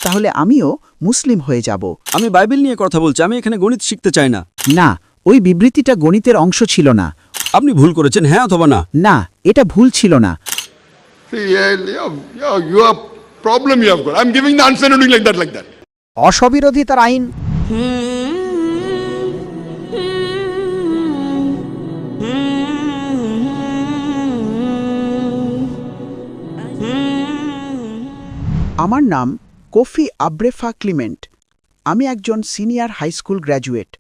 তাহলে আমিও মুসলিম হয়ে যাব। আমি বাইবেল নিয়ে কথা বলছি, আমি এখানে গণিত শিখতে চাই না। না, ওই বিবৃতিটা গণিতের অংশ ছিল না। আপনি ভুল করেছেন, হ্যাঁ অথবা না। না, এটা ভুল ছিল না। You have problem you have got. I'm giving the answer and doing like that. অস্ববিরোধিতার আইন। আমার নাম কোফি আব্রেফা ক্লিমেন্ট। আমি একজন সিনিয়র হাই স্কুল গ্র্যাজুয়েট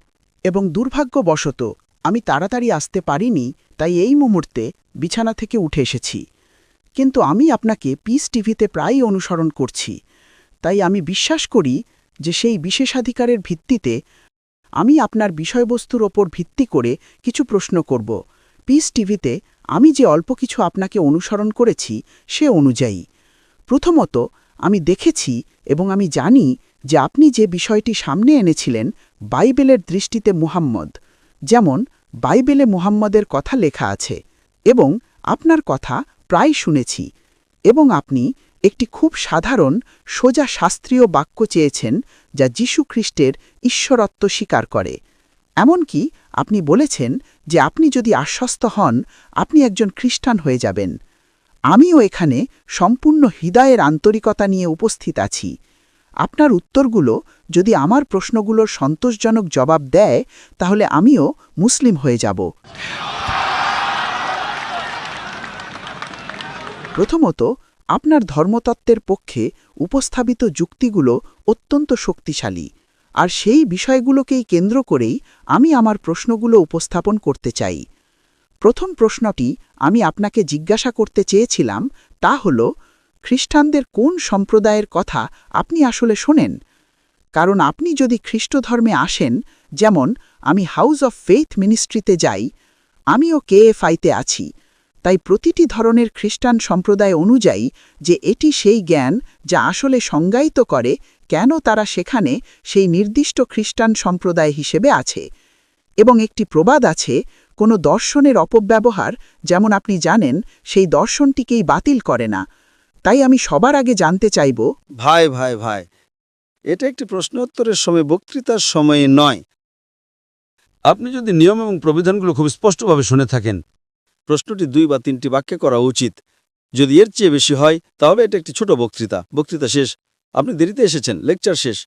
এবং দুর্ভাগ্যবশত আমি তাড়াতাড়ি আসতে পারিনি, তাই এই মুহূর্তে বিছানা থেকে উঠে এসেছি। কিন্তু আমি আপনাকে পিস টিভিতে প্রায়ই অনুসরণ করছি, তাই আমি বিশ্বাস করি যে সেই বিশেষাধিকারের ভিত্তিতে আমি আপনার বিষয়বস্তুর ওপর ভিত্তি করে কিছু প্রশ্ন করব। পিস টিভিতে আমি যে অল্প কিছু আপনাকে অনুসরণ করেছি সে অনুযায়ী। প্রথমত, আমি দেখেছি এবং আমি জানি যে আপনি যে বিষয়টি সামনে এনেছিলেন বাইবেলের দৃষ্টিতে মুহাম্মদ, যেমন বাইবেলে মুহাম্মদের কথা লেখা আছে এবং আপনার কথা প্রায় শুনেছি, এবং আপনি একটি খুব সাধারণ সোজা শাস্ত্রীয় বাক্য চেয়েছেন যা যীশু খ্রিস্টের ঈশ্বরত্ব স্বীকার করে। এমনকি আপনি বলেছেন যে আপনি যদি আশ্বস্ত হন আপনি একজন খ্রিস্টান হয়ে যাবেন। আমিও এখানে সম্পূর্ণ হৃদয়ের আন্তরিকতা নিয়ে উপস্থিত আছি। আপনার উত্তরগুলো যদি আমার প্রশ্নগুলোর সন্তোষজনক জবাব দেয় তাহলে আমিও মুসলিম হয়ে যাব। প্রথমত, আপনার ধর্মতত্ত্বের পক্ষে উপস্থাপিত যুক্তিগুলো অত্যন্ত শক্তিশালী, আর সেই বিষয়গুলোকেই কেন্দ্র করেই আমি আমার প্রশ্নগুলো উপস্থাপন করতে চাই। প্রথম প্রশ্নটি আমি আপনাকে জিজ্ঞাসা করতে চেয়েছিলাম তা হল, খ্রিস্টানদের কোন সম্প্রদায়ের কথা আপনি আসলে শোনেন? কারণ আপনি যদি খ্রিস্টধর্মে আসেন, যেমন আমি হাউস অফ ফেইথ মিনিস্ট্রিতে যাই, আমিও KFI-তে আছি, তাই প্রতিটি ধরনের খ্রিস্টান সম্প্রদায় অনুযায়ী যে এটি সেই জ্ঞান যা আসলে সংজ্ঞায়িত করে কেন তারা সেখানে সেই নির্দিষ্ট খ্রিস্টান সম্প্রদায় হিসেবে আছে। এবং একটি প্রবাদ আছে, কোনো দর্শনের অপব্যবহার, যেমন আপনি জানেন, সেই দর্শনটিকেই বাতিল করে না। তাই আমি সবার আগে জানতে চাইব, ভাই, এটা একটি প্রশ্নোত্তরের সময়, বক্তৃতার সময়ে নয়। আপনি যদি নিয়ম এবং প্রবিধানগুলো খুব স্পষ্টভাবে শুনে থাকেন, প্রশ্নটি 2 বা 3টি বাক্যে করা উচিত। যদি এর চেয়ে বেশি হয় তাহলে এটা একটি ছোট বক্তৃতা শেষ। আপনি দেরিতে এসেছেন, লেকচার শেষ।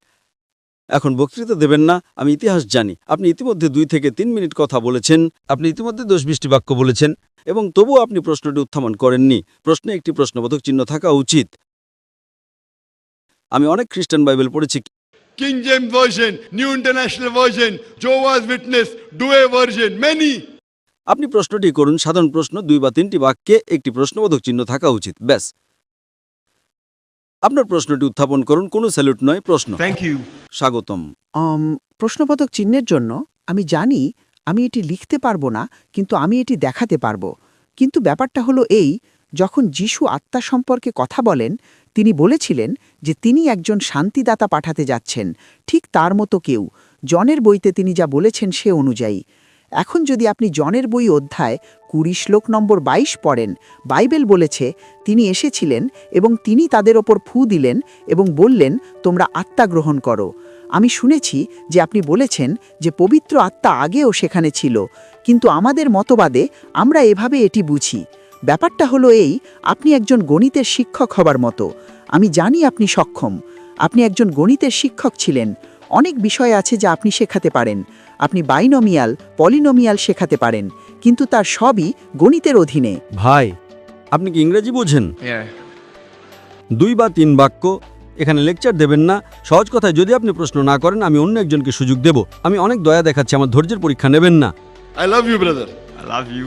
এখন বক্তৃতা দেবেন না, আমি ইতিহাস জানি। আপনি ইতিমধ্যে 2 থেকে 3 মিনিট কথা বলেছেন, আপনি ইতিমধ্যে 10-20টি বাক্য বলেছেন, এবং তবুও আপনি প্রশ্নটি উত্থাপন করেননি। প্রশ্নে একটি প্রশ্নবোধক চিহ্ন থাকা উচিত। আমি অনেক খ্রিস্টান বাইবেল পড়েছি, King James Version, New International Version, Jehovah's Witness, Douay Version, many. আপনি প্রশ্নটি করুন, সাধারণ প্রশ্ন, 2 বা 3টি বাক্যে একটি প্রশ্নবোধক চিহ্ন থাকা উচিত, ব্যাস। আপনার প্রশ্নটি উত্থাপন করুন, কোনো স্যালুট নয়, প্রশ্ন। Thank you. স্বাগতম। প্রশ্নবোধক চিহ্নের জন্য আমি জানি আমি এটি লিখতে পারবো না, কিন্তু আমি এটি দেখাতে পারবো। কিন্তু ব্যাপারটা হলো এই, যখন যীশু আত্মা সম্পর্কে কথা বলেন তিনি বলেছিলেন যে তিনি একজন শান্তিদাতা পাঠাতে যাচ্ছেন, ঠিক তার মতো কেউ। জনের বইতে তিনি যা বলেছেন সে অনুযায়ী। এখন যদি আপনি জনের বই অধ্যায় 20 শ্লোক নম্বর 22 পড়েন, বাইবেল বলেছে তিনি এসেছিলেন এবং তিনি তাদের ওপর ফু দিলেন এবং বললেন, তোমরা আত্মা গ্রহণ করো। আমি শুনেছি যে আপনি বলেছেন যে পবিত্র আত্মা আগেও সেখানে ছিল, কিন্তু আমাদের মতবাদে আমরা এভাবে এটি বুঝি। ব্যাপারটা হলো এই, আপনি একজন গণিতের শিক্ষক হবার মতো। আমি জানি আপনি সক্ষম। আপনি একজন গণিতের শিক্ষক ছিলেন। অনেক বিষয় আছে যা আপনি শেখাতে পারেন। আপনি বাইনোমিয়াল, পলিনোমিয়াল শেখাতে পারেন, কিন্তু তার সবই গণিতের অধীনে। ভাই, আপনি কি ইংরেজি বোঝেন? Yeah. 2 বা 3 বাক্য, এখানে লেকচার দেবেন না। সহজ কথায়, যদি আপনি প্রশ্ন না করেন আমি অন্য একজনকে সুযোগ দেব। আমি অনেক দয়া দেখাচ্ছি, আমার ধৈর্যের পরীক্ষা নেবেন না। I love you, brother. I love you.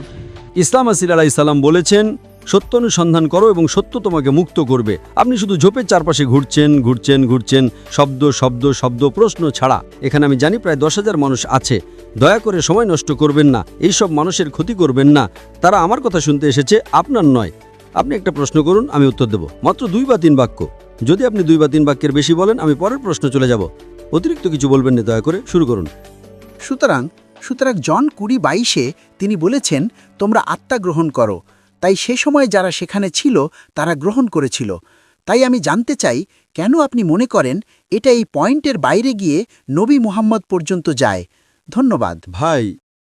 ইসলাম মাসিহ আলাইহিস সালাম বলেছেন, সত্য অনুসন্ধান করো এবং সত্য তোমাকে মুক্ত করবে। আপনি শুধু ঝোপের চারপাশে ঘুরছেন, শব্দ, প্রশ্ন ছাড়া। এখানে আমি জানি প্রায় 10,000 মানুষ আছে। দয়া করে সময় নষ্ট করবেন না, এইসব মানুষের ক্ষতি করবেন না। তারা আমার কথা শুনতে এসেছে, আপনার নয়। আপনি একটা প্রশ্ন করুন, আমি উত্তর দেব। মাত্র 2 বা 3 বাক্য। যদি আপনি 2 বা 3 বাক্যের বেশি বলেন আমি পরের প্রশ্ন চলে যাব। অতিরিক্ত কিছু বলবেন না, দয়া করে শুরু করুন। সুতরাং জন 20:22-এ তিনি বলেছেন, তোমরা আত্মা গ্রহণ করো। তাই সে সময় যারা সেখানে ছিল তারা গ্রহণ করেছিল। তাই আমি জানতে চাই কেন আপনি মনে করেন এটা এই পয়েন্টের বাইরে গিয়ে নবী মুহাম্মদ পর্যন্ত যায়। ধন্যবাদ। ভাই,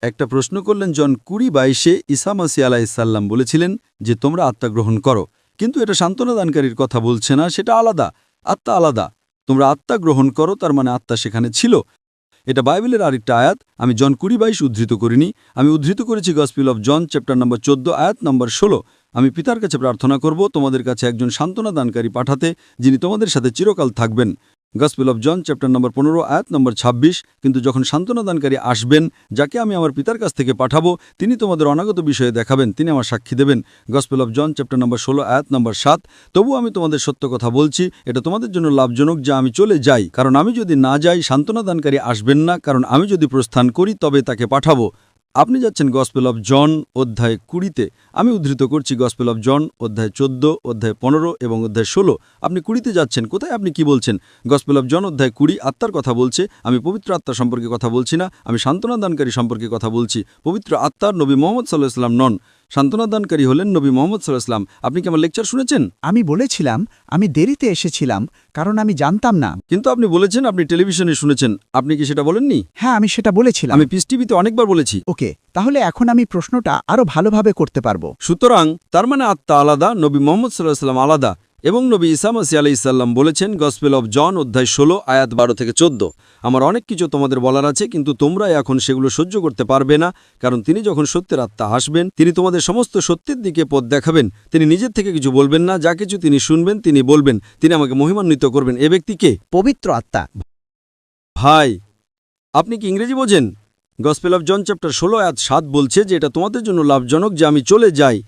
একটা প্রশ্ন করলেন জন 20:22 ঈসা মাসিহ আলাইহিসসালাম বলেছিলেন যে তোমরা আত্মা গ্রহণ করো, কিন্তু এটা সান্ত্বনা দানকারীর কথা বলছে না, সেটা আলাদা। আত্মা আলাদা। তোমরা আত্মা গ্রহণ করো, তার মানে আত্মা সেখানে ছিল। এটা বাইবেলের আরেকটা আয়াত। আমি জন 20:22 উদ্ধৃত করিনি, আমি উদ্ধৃত করেছি gospel of John chapter number 14 আয়াত নম্বর 16। আমি পিতার কাছে প্রার্থনা করব তোমাদের কাছে একজন সান্ত্বনা দানকারী পাঠাতে, যিনি তোমাদের সাথে চিরকাল থাকবেন। Gospel of John chapter number 15 আয়াত নম্বর 26। কিন্তু যখন সান্ত্বনা দানকারী আসবেন, যাকে আমি আমার পিতার কাছ থেকে পাঠাবো, তিনি তোমাদের অনাগত বিষয়ে দেখাবেন, তিনি আমার সাক্ষী দেবেন। Gospel of John chapter number 16 আয়াত নম্বর 7। তবু আমি তোমাদের সত্য কথা বলছি, এটা তোমাদের জন্য লাভজনক যে আমি চলে যাই, কারণ আমি যদি না যাই সান্ত্বনা দানকারী আসবেন না, কারণ আমি যদি প্রস্থান করি তবে তাকে পাঠাবো। আপনি যাচ্ছেন গসপেল অফ জন অধ্যায় 20-তে। আমি উদ্ধৃত করছি গসপেল অফ জন অধ্যায় 14, অধ্যায় 15 এবং অধ্যায় 16। আপনি 20-তে যাচ্ছেন, কোথায় আপনি কি বলছেন? গসপেল অফ জন অধ্যায় 20 আত্মার কথা বলছে। আমি পবিত্র আত্মা সম্পর্কে কথা বলছি না, আমি সান্ত্বনা দানকারী সম্পর্কে কথা বলছি। পবিত্র আত্মার নবী মুহাম্মদ সাল্লাল্লাহু আলাইহি ওয়াসাল্লাম নন, সান্ত্বনা দানকারী হলেন নবী মুহাম্মদ সাল্লাল্লাহু আলাইহি ওয়াসাল্লাম। আপনি কি আমার লেকচার শুনেছেন? আমি বলেছিলাম আমি দেরিতে এসেছিলাম কারণ আমি জানতাম না। কিন্তু আপনি বলেছেন আপনি টেলিভিশনে শুনেছেন, আপনি কি সেটা বলেননি? হ্যাঁ, আমি সেটা বলেছিলাম। আমি পিস টিভিতে অনেকবার বলেছি। ওকে, তাহলে এখন আমি প্রশ্নটা আরো ভালোভাবে করতে পারবো। সুতরাং তার মানে আত্মা আলাদা, নবী মুহাম্মদ সাল্লাল্লাহু আলাইহি ওয়াসাল্লাম আলাদা, এবং নবী ঈসা মাসিহ আলাইহিস সালাম বলেছেন গসপেল অফ জন অধ্যায় 16 আয়াত 12 থেকে 14। আমার অনেক কিছু তোমাদের বলার আছে, কিন্তু তোমরা এখন সেগুলো সহ্য করতে পারবে না, কারণ তিনি যখন সত্যের আত্মা আসবেন, তিনি তোমাদের সমস্ত সত্যের দিকে পথ দেখাবেন। তিনি নিজের থেকে কিছু বলবেন না, যা কিছু তিনি শুনবেন তিনি বলবেন। তিনি আমাকে মহিমান্বিত করবেন। এ ব্যক্তিকে পবিত্র আত্মা। ভাই, আপনি কি ইংরেজি বোঝেন? গসপেল অফ জন চ্যাপ্টার 16 আয়াত 7 বলছে যে এটা তোমাদের জন্য লাভজনক যে আমি চলে যাই।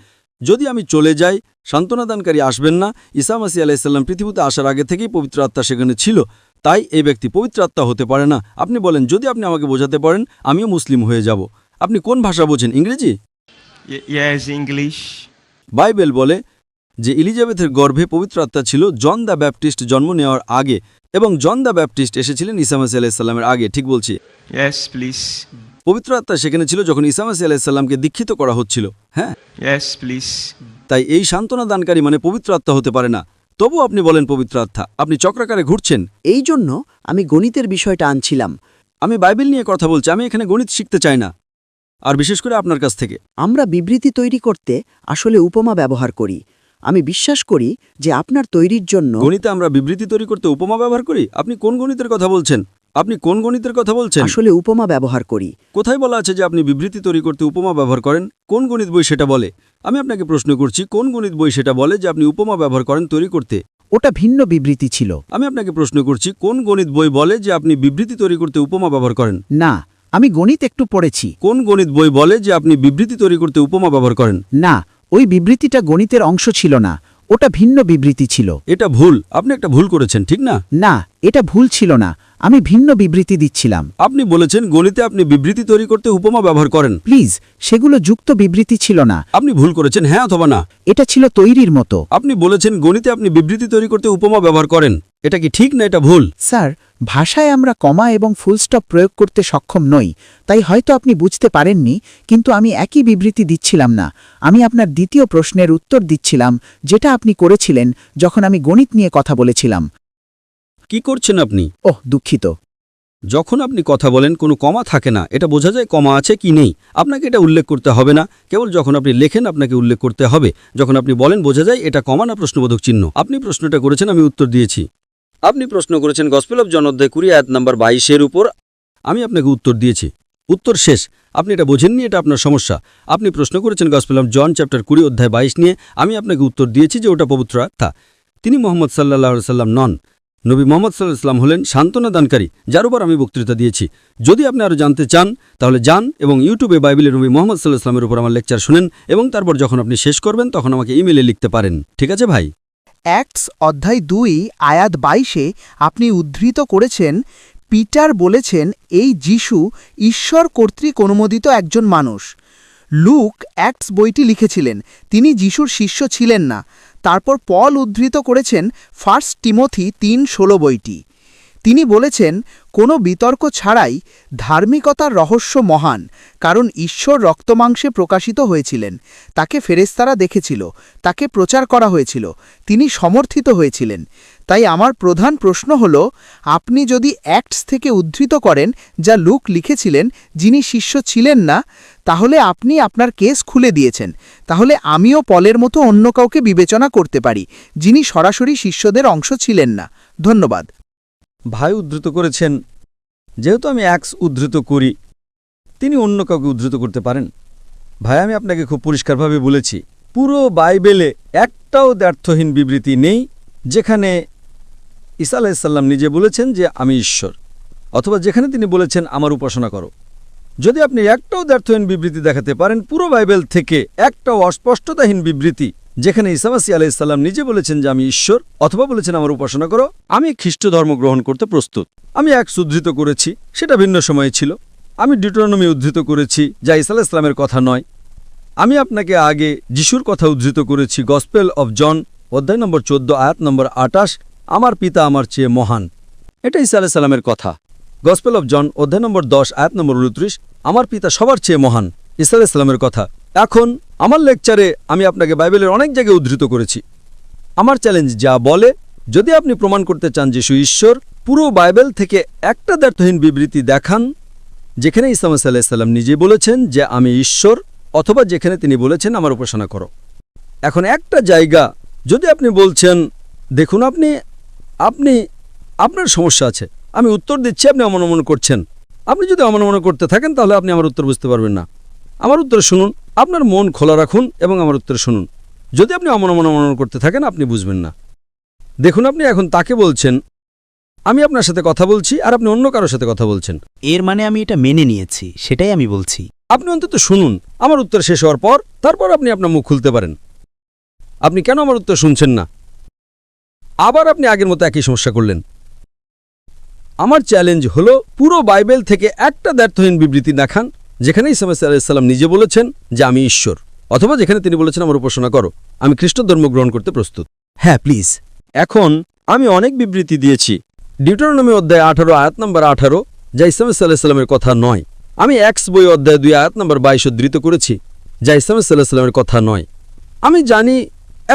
যদি আমি চলে যাই, সান্ত্বনাদানকারী আসবেন না। ঈসা মাসিহ আলাইহিস সালাম পৃথিবীতে আসার আগে থেকেই পবিত্র আত্মা সেখানে ছিল, তাই এই ব্যক্তি পবিত্র আত্মা হতে পারে না। আপনি বলেন, যদি আপনি আমাকে বোঝাতে পারেন আমিও মুসলিম হয়ে যাব। আপনি কোন ভাষা বোঝেন? ইংরেজি? Yes, English. বাইবেল বলে যে এলিজাবেথের গর্ভে পবিত্র আত্মা ছিল জন দ্য ব্যাপটিস্ট জন্ম নেওয়ার আগে, এবং জন দ্য ব্যাপটিস্ট এসেছিলেন ঈসা মাসিহ আলাইহিস সালামের আগে। ঠিক বলছি? Yes, please. পবিত্র আত্মা সেখানে ছিল যখন ঈসা মাসিহ আলাইহিস সালামকে দীক্ষিত করা হচ্ছিল। হ্যাঁ, Yes, please. তাই এই সান্ত্বনা দানকারী মানে পবিত্র আত্মা হতে পারে না। তবু আপনি বলেন পবিত্র আত্মা। আপনি চক্রাকারে ঘুরছেন। এই জন্য আমি গণিতের বিষয়টা আনছিলাম। আমি বাইবেল নিয়ে কথা বলছি, আমি এখানে গণিত শিখতে চাই না, আর বিশেষ করে আপনার কাছ থেকে। আমরা বিবৃতি তৈরি করতে আসলে উপমা ব্যবহার করি। আমি বিশ্বাস করি যে আপনার তৈরির জন্য গণিতে আমরা বিবৃতি তৈরি করতে উপমা ব্যবহার করি? আপনি কোন গণিতের কথা বলছেন? আপনি কোন গণিতের কথা বলছেন? আসলে উপমা ব্যবহার করি। কোথায় বলা আছে যে আপনি বিবৃতি তৈরি করতে উপমা ব্যবহার করেন? কোন গণিত বই সেটা বলে? আমি আপনাকে প্রশ্ন করছি, কোন গণিত বই সেটা বলে যে আপনি উপমা ব্যবহার করেন তৈরি করতে? ওটা ভিন্ন বিবৃতি ছিল। আমি আপনাকে প্রশ্ন করছি, কোন গণিত বই বলে যে আপনি বিবৃতি তৈরি করতে উপমা ব্যবহার করেন? না, আমি গণিত একটু পড়েছি। কোন গণিত বই বলে যে আপনি বিবৃতি তৈরি করতে উপমা ব্যবহার করেন? না, ওই বিবৃতিটা গণিতের অংশ ছিল না, ওটা ভিন্ন বিবৃতি ছিল। এটা ভুল। আপনি একটা ভুল করেছেন, ঠিক না? না, এটা ভুল ছিল না, আমি ভিন্ন বিবৃতি দিচ্ছিলাম। আপনি বলেছেন গণিতে আপনি বিবৃতি তৈরি করতে উপমা ব্যবহার করেন। প্লিজ, সেগুলো যুক্ত বিবৃতি ছিল না। আপনি ভুল করেছেন, হ্যাঁ অথবা না? এটা ছিল তৈরির মতো। আপনি বলেছেন গণিতে আপনি বিবৃতি তৈরি করতে উপমা ব্যবহার করেন। এটা কি ঠিক না এটা ভুল? স্যার, ভাষায় আমরা কমা এবং ফুলস্টপ প্রয়োগ করতে সক্ষম নই, তাই হয়তো আপনি বুঝতে পারেননি, কিন্তু আমি একই বিবৃতি দিচ্ছিলাম না। আমি আপনার দ্বিতীয় প্রশ্নের উত্তর দিচ্ছিলাম, যেটা আপনি করেছিলেন যখন আমি গণিত নিয়ে কথা বলেছিলাম। কি করছেন আপনি? ওহ, দুঃখিত। যখন আপনি কথা বলেন কোনো কমা থাকে না, এটা বোঝা যায় কমা আছে কি নেই। আপনাকে এটা উল্লেখ করতে হবে না, কেবল যখন আপনি লেখেন আপনাকে উল্লেখ করতে হবে। যখন আপনি বলেন বোঝা যায় এটা কমা না প্রশ্নবোধক চিহ্ন। আপনি প্রশ্নটা করেছেন, আমি উত্তর দিয়েছি। আপনি প্রশ্ন করেছেন গসপেল অফ জন অধ্যায় 20 আয়াত নাম্বার 22 উপর, আমি আপনাকে উত্তর দিয়েছি। উত্তর শেষ। আপনি এটা বোঝেননি, এটা আপনার সমস্যা। আপনি প্রশ্ন করেছেন গসপেল অফ জন চ্যাপ্টার 20 অধ্যায় 22 নিয়ে, আমি আপনাকে উত্তর দিয়েছি যে ওটা পবিত্র আত্মা। তিনি মুহাম্মদ সাল্লাল্লাহু আলাইহি সাল্লাম নন। নবী মুহাম্মদ সাল্লাল্লাহু আলাইহি সাল্লাম হলেন সান্ত্বনা দানকারী, যার উপর আমি বক্তৃতা দিয়েছি। যদি আপনি আরও জানতে চান তাহলে যান এবং ইউটিউবে বাইবেলের নবী মুহাম্মদ সাল্লাল্লাহু আলাইহি সাল্লামের উপর আমার লেকচার শুনেন, এবং তারপর যখন আপনি শেষ করবেন তখন আমাকে ইমেলে লিখতে পারেন। ঠিক আছে ভাই? অ্যাক্টস অধ্যায় 2 আয়াত 22 আপনি উদ্ধৃত করেছেন, পিটার বলেছেন এই যিশু ঈশ্বর কর্তৃক অনুমোদিত একজন মানুষ। লুক অ্যাক্টস বইটি লিখেছিলেন, তিনি যিশুর শিষ্য ছিলেন না। তারপর পল উদ্ধৃত করেছেন ফার্স্ট টিমোথি 3:16 বইটি। তিনি বলেছেন কোনো বিতর্ক ছাড়াই ধার্মিকতার রহস্য মহান, কারণ ঈশ্বর রক্তমাংসে প্রকাশিত হয়েছিলেন, তাকে ফেরেশতারা দেখেছিল, তাকে প্রচার করা হয়েছিল, তিনি সমর্থিত হয়েছিলেন। তাই আমার প্রধান প্রশ্ন হল, আপনি যদি অ্যাক্টস থেকে উদ্ধৃত করেন যা লুক লিখেছিলেন, যিনি শিষ্য ছিলেন না, তাহলে আপনি আপনার কেস খুলে দিয়েছেন। তাহলে আমিও পলের মতো অন্য কাউকে বিবেচনা করতে পারি, যিনি সরাসরি শিষ্যদের অংশ ছিলেন না। ধন্যবাদ। ভাই উদ্ধৃত করেছেন, যেহেতু আমি অ্যাক্স উদ্ধৃত করি, তিনি অন্য কাউকে উদ্ধৃত করতে পারেন। ভাই, আমি আপনাকে খুব পরিষ্কারভাবে বলেছি, পুরো বাইবেলে একটাও দ্ব্যর্থহীন বিবৃতি নেই যেখানে ঈসা আলাইহিসসালাম নিজে বলেছেন যে আমি ঈশ্বর, অথবা যেখানে তিনি বলেছেন আমার উপাসনা করো। যদি আপনি একটাও দ্ব্যর্থহীন বিবৃতি দেখাতে পারেন পুরো বাইবেল থেকে, একটাও অস্পষ্টতাহীন বিবৃতি যেখানে ঈসা মাসীহ আলাইহিসসালাম নিজে বলেছেন যে আমি ঈশ্বর, অথবা বলেছেন আমার উপাসনা করো, আমি খ্রিস্ট ধর্ম গ্রহণ করতে প্রস্তুত। আমি অ্যাক্টস উদ্ধৃত করেছি, সেটা ভিন্ন সময়ে ছিল। আমি ডিউটেরোনমি উদ্ধৃত করেছি, যা ঈসা আলাইহিস সালামের কথা নয়। আমি আপনাকে আগে যিশুর কথা উদ্ধৃত করেছি, গসপেল অফ জন অধ্যায় নম্বর 14 আয়াত নম্বর 28, আমার পিতা আমার চেয়ে মহান। এটা ঈসা আলাইহিস সালামের কথা। গসপেল অফ জন অধ্যায় নম্বর 10 আয়াত নম্বর 29, আমার পিতা সবার চেয়ে মহান, ঈসা আলাইহিস সালামের কথা। এখন আমার লেকচারে আমি আপনাকে বাইবেলের অনেক জায়গায় উদ্ধৃত করেছি। আমার চ্যালেঞ্জ যা বলে, যদি আপনি প্রমাণ করতে চান যিশু ঈশ্বর, পুরো বাইবেল থেকে একটা দ্ব্যর্থহীন বিবৃতি দেখান যেখানে ঈসা মাসীহ আলাইহিস সালাম নিজে বলেছেন যে আমি ঈশ্বর, অথবা যেখানে তিনি বলেছেন আমার উপাসনা করো। এখন একটা জায়গা যদি আপনি বলছেন, দেখুন আপনি আপনার সমস্যা আছে, আমি উত্তর দিচ্ছি, আপনি অমনমন করছেন। আপনি যদি অমনমন করতে থাকেন তাহলে আপনি আমার উত্তর বুঝতে পারবেন না। আমার উত্তর শুনুন, আপনার মন খোলা রাখুন এবং আমার উত্তর শুনুন। যদি আপনি অমনমন করতে থাকেন আপনি বুঝবেন না। দেখুন, আপনি এখন তাকে বলছেন আমি আপনার সাথে কথা বলছি, আর আপনি অন্য কারোর সাথে কথা বলছেন। এর মানে আমি এটা মেনে নিয়েছি, সেটাই আমি বলছি। আপনি অন্তত শুনুন আমার উত্তর শেষ হওয়ার পর, তারপর আপনি আপনার মুখ খুলতে পারেন। আপনি কেন আমার উত্তর শুনছেন না? আবার আপনি আগের মতো একই সমস্যা করলেন। আমার চ্যালেঞ্জ হলো পুরো বাইবেল থেকে একটা দ্ব্যর্থহীন বিবৃতি দেখান যেখানে ঈসা মাসীহ আলাইহিস সালাম নিজে বলেছেন যে আমি ঈশ্বর, অথবা যেখানে তিনি বলেছেন আমার উপাসনা করো, আমি খ্রিস্ট ধর্ম গ্রহণ করতে প্রস্তুত। হ্যাঁ, প্লিজ। এখন আমি অনেক বিবৃতি দিয়েছি। ডিউটেরোনমি অধ্যায় 18 আয়াত নম্বর 18, যা ঈসা মাসীহ আলাইহিস সালামের কথা নয়। আমি অ্যাক্টস বই অধ্যায় 2 আয়াত নম্বর 22 উদ্ধৃত করেছি, যা ঈসা মাসীহ আলাইহিস সালামের কথা নয়। আমি জানি,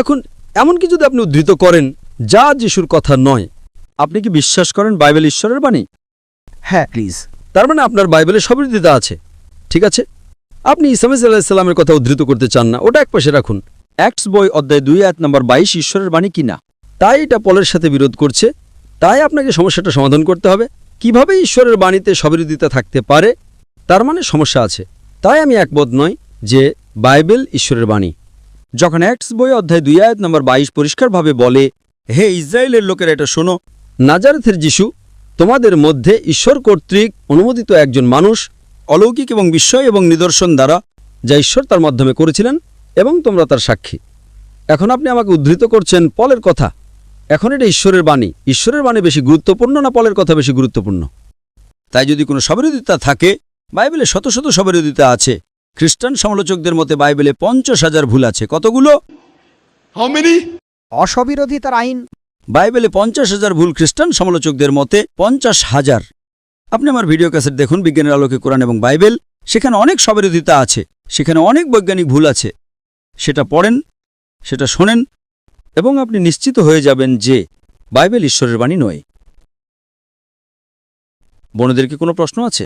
এখন এমনকি যদি আপনি উদ্ধৃত করেন যা যিশুর কথা নয়, আপনি কি বিশ্বাস করেন বাইবেল ঈশ্বরের বাণী? হ্যাঁ, প্লিজ। তার মানে আপনার বাইবেলে সব বিরোধিতা আছে। ঠিক আছে, আপনি ঈসা মাসীহ আলাইহিস সালামের কথা উদ্ধৃত করতে চান না, ওটা একপাশে রাখুন। অ্যাক্টস বই অধ্যায় 2 আয়াত নম্বর 22 ঈশ্বরের বাণী কিনা, তাই এটা পলের সাথে বিরোধ করছে। তাই আপনাকে সমস্যাটা সমাধান করতে হবে। কিভাবে ঈশ্বরের বাণীতে সবিরোধিতা থাকতে পারে, তার মানে সমস্যা আছে। তাই আমি একমত নই যে বাইবেল ঈশ্বরের বাণী। যখন অ্যাক্টস বই অধ্যায় 2 আয়াত নম্বর 22 পরিষ্কারভাবে বলে, হে ইসরায়েলের লোকেরা এটা শোনো, নাজারেথের যিশু তোমাদের মধ্যে ঈশ্বর কর্তৃক অনুমোদিত একজন মানুষ, অলৌকিক এবং বিস্ময় এবং নিদর্শন দ্বারা যা ঈশ্বর তার মাধ্যমে করেছিলেন, এবং তোমরা তার সাক্ষী। এখন আপনি আমাকে উদ্ধৃত করছেন পলের কথা। এখন এটা ঈশ্বরের বাণী। ঈশ্বরের বাণী বেশি গুরুত্বপূর্ণ না পলের কথা বেশি গুরুত্বপূর্ণ? তাই যদি কোনো সবিরোধিতা থাকে, বাইবেলে শত শত সবিরোধিতা আছে। খ্রিস্টান সমালোচকদের মতে বাইবেলে 50,000 ভুল আছে। কতগুলো? How many? অসবিরোধিতার আইন। বাইবেলে 50,000 ভুল খ্রিস্টান সমালোচকদের মতে 50,000। আপনি আমার ভিডিও ক্যাসেট দেখুন, বিজ্ঞানের আলোকে কোরআন এবং বাইবেল, সেখানে অনেক সবিরোধিতা আছে, সেখানে অনেক বৈজ্ঞানিক ভুল আছে। সেটা পড়েন, সেটা শোনেন, এবং আপনি নিশ্চিত হয়ে যাবেন যে বাইবেল ঈশ্বরের বাণী নয়। বোনেদের কি কোনো প্রশ্ন আছে?